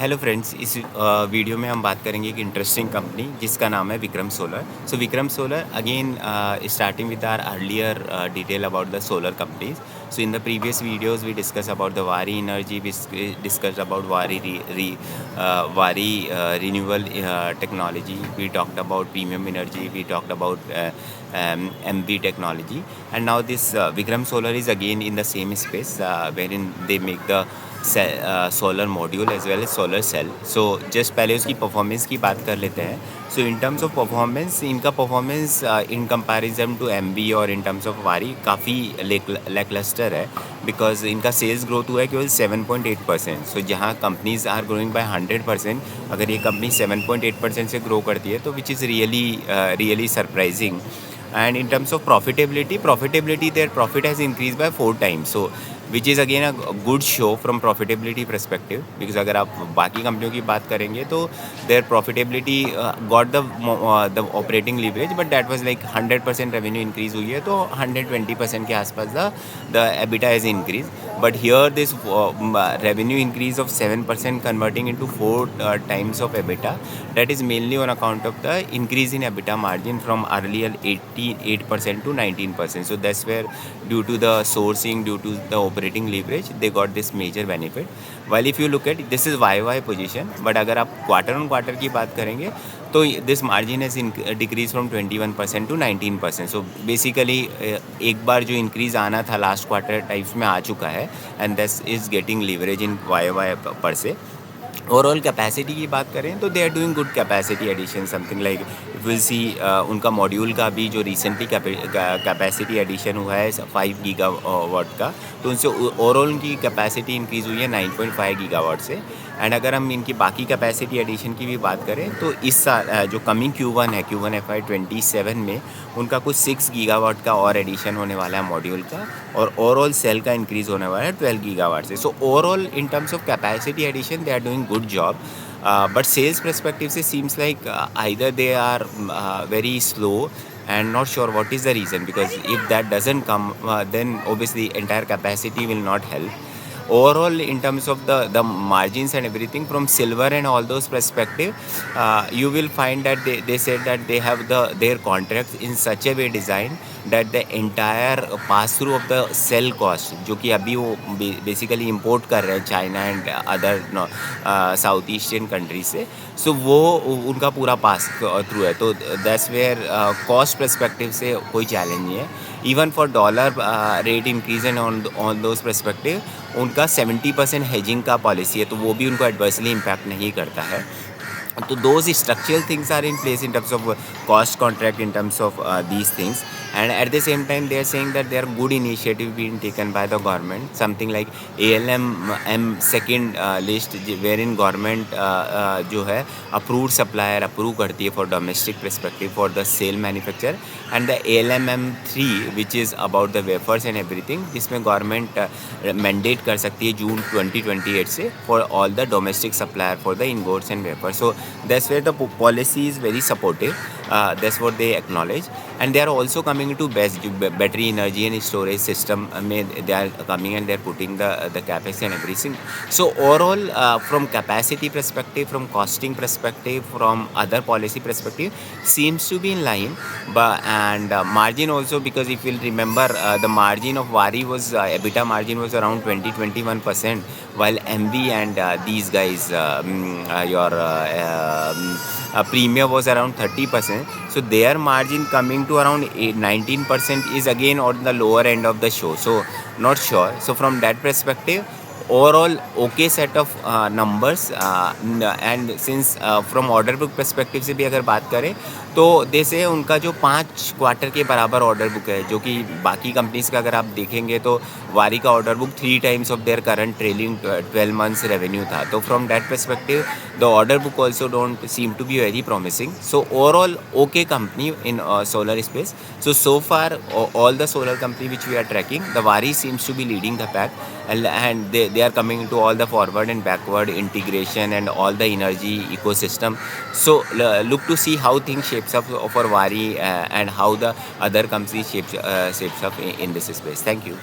Hello friends, इस video में हम बात करेंगे एक इंटरेस्टिंग कंपनी जिसका नाम है Vikram solar. So Vikram solar again starting with our earlier detail about the solar companies. So in the previous videos we discussed about the Waaree energy, we discussed about Waaree renewable technology, we talked about premium energy, we talked about MV technology, and now this Vikram Solar is again in the same space wherein they make the solar module as well as solar cell. So just पहले उसकी performance की बात कर लेते हैं. So in terms of performance, इनका performance in comparison to MB और in terms of वारी काफ़ी लैकलस्टर है, बिकॉज इनका सेल्स ग्रोथ हुआ है केवल 7.8%. सो जहाँ कंपनीज आर ग्रोइंग बाय 100%, अगर ये कंपनी 7.8% से ग्रो करती है तो which is really surprising. And in terms of profitability, their profit has increased by 4 times. So which is again a good show from profitability perspective, because अगर आप बाकी कंपनियों की बात करेंगे तो their profitability got the operating leverage, but that was like 100% revenue increase हुई है तो 120% के आसपास the EBITDA has increased. But here this revenue increase of 7% converting into 4 times of EBITDA, that is mainly on account of the increase in EBITDA margin from earlier 8% to 19%. So that's where, due to the sourcing, due to the operating leverage, they got this major benefit. While if you look at this is YY position, but अगर आप quarter on quarter की बात करेंगे तो this margin has decrease from 21% to 19%. So basically एक बार जो increase आना था लास्ट क्वार्टर टाइप्स में आ चुका है, and this is getting leverage in YY पर से. ओवरऑल कैपेसिटी की बात करें तो they are doing good capacity addition, something like will see. उनका मॉड्यूल का भी जो रिसेंटली कैपेसिटी एडिशन हुआ है 5 गीगावाट का, तो उनसे ओवरऑल उनकी कैपेसिटी इंक्रीज़ हुई है 9.5 गीगावाट से. एंड अगर हम इनकी बाकी कैपेसिटी एडिशन की भी बात करें तो इस साल जो कमिंग Q1 है, Q1 FY27 में उनका कुछ 6 गीगावाट का और एडिशन होने वाला है मॉड्यूल का, और ओवरऑल सेल का इंक्रीज़ होने वाला है 12 गीगावाट से. So overall in terms of capacity addition they are doing good job. But sales perspective से seems like either they are very slow and not sure what is the reason, because if that doesn't come then obviously entire capacity will not help. Overall in terms of the margins and everything from silver and all those perspective, you will find that they said that they have their contracts in such a way designed that the entire pass through of the cell cost, जो कि अभी वो basically import कर रहे हैं China and other south eastern country से, सो वो उनका पूरा पास थ्रू है. तो दैट्स वेयर कॉस्ट परस्पेक्टिव से कोई चैलेंज नहीं है. Even for dollar rate increase and on those perspective उनका 70% हेजिंग का पॉलिसी है, तो वो भी उनको एडवर्सली इम्पैक्ट नहीं करता है. तो those structural things are in place in terms of cost contract, in terms of these things, and at the same time they are saying that there are good initiative being taken by the government, something like ALMM second list, wherein government जो है approved supplier approve करती है for domestic perspective for the cell manufacturer, and the ALMM 3 which is about the wafers and everything, जिसमें government mandate कर सकती है जून 2028 से for all the domestic supplier for the ingots and wafers. So that's where the policy is very supportive. That's what they acknowledge, and they are also coming into battery energy and storage system. They are coming and they are putting the capex and everything. So overall, from capacity perspective, from costing perspective, from other policy perspective, seems to be in line. But and margin also, because if you'll remember, the margin of Waaree was EBITDA margin was around 20-21%, while MV and these guys your premium was around 30%. So their margin coming to around 19% is again on the lower end of the show. So not sure. So from that perspective, overall okay set of numbers, and since from order book perspective से भी अगर बात करें तो जैसे उनका जो 5 quarter के बराबर ऑर्डर बुक है, जो कि बाकी कंपनीज का अगर आप देखेंगे तो वारी का order book 3 times of their current trailing 12 months revenue था. तो from that perspective the order book also don't seem to be very promising. So overall okay company in solar space. So far all the solar company which we are tracking, the Waaree seems to be leading the pack, and they are coming into all the forward and backward integration and all the energy ecosystem. So look to see how things shapes up for Waaree and how the other companies shapes up in this space. Thank you.